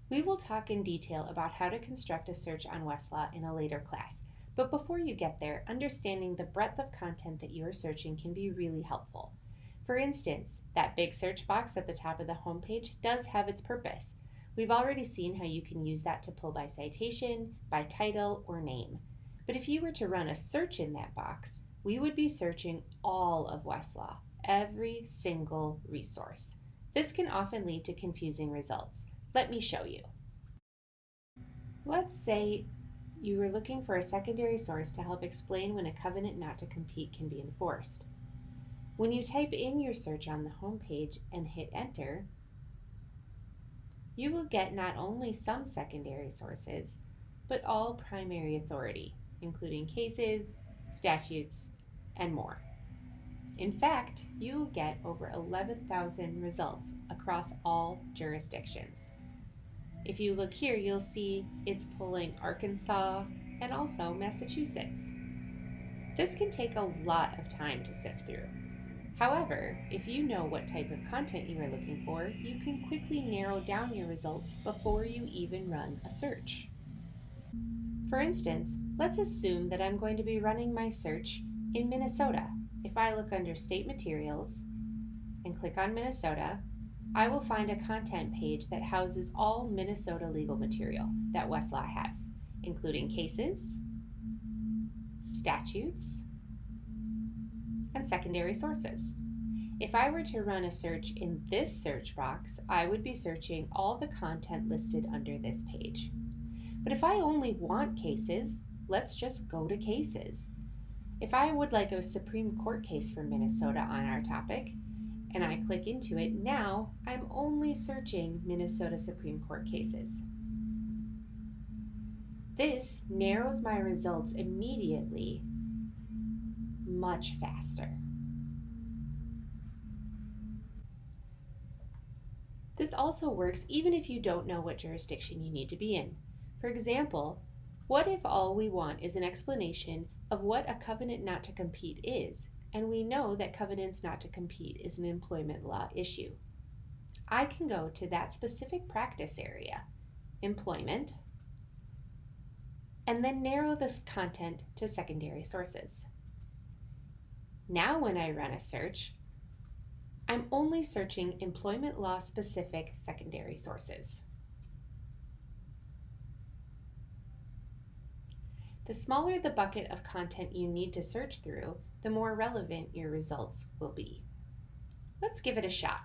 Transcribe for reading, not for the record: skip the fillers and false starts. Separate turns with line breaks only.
We will talk in detail about how to construct a search on Westlaw in a later class, but before you get there, understanding the breadth of content that you are searching can be really helpful. For instance, that big search box at the top of the homepage does have its purpose. We've already seen how you can use that to pull by citation, by title, or name. But if you were to run a search in that box, we would be searching all of Westlaw, every single resource. This can often lead to confusing results. Let me show you. Let's say you were looking for a secondary source to help explain when a covenant not to compete can be enforced. When you type in your search on the home page and hit enter, you will get not only some secondary sources, but all primary authority, including cases, statutes, and more. In fact, you will get over 11,000 results across all jurisdictions. If you look here, you'll see it's pulling Arkansas and also Massachusetts. This can take a lot of time to sift through. However, if you know what type of content you are looking for, you can quickly narrow down your results before you even run a search. For instance, let's assume that I'm going to be running my search in Minnesota. If I look under State Materials and click on Minnesota, I will find a content page that houses all Minnesota legal material that Westlaw has, including cases, statutes, and secondary sources. If I were to run a search in this search box, I would be searching all the content listed under this page. But if I only want cases, let's just go to cases. If I would like a Supreme Court case from Minnesota on our topic, and I click into it, now I'm only searching Minnesota Supreme Court cases. This narrows my results immediately, much faster. This also works even if you don't know what jurisdiction you need to be in. For example, what if all we want is an explanation of what a covenant not to compete is, and we know that covenants not to compete is an employment law issue? I can go to that specific practice area, employment, and then narrow this content to secondary sources. Now when I run a search, I'm only searching employment law specific secondary sources. The smaller the bucket of content you need to search through, the more relevant your results will be. Let's give it a shot.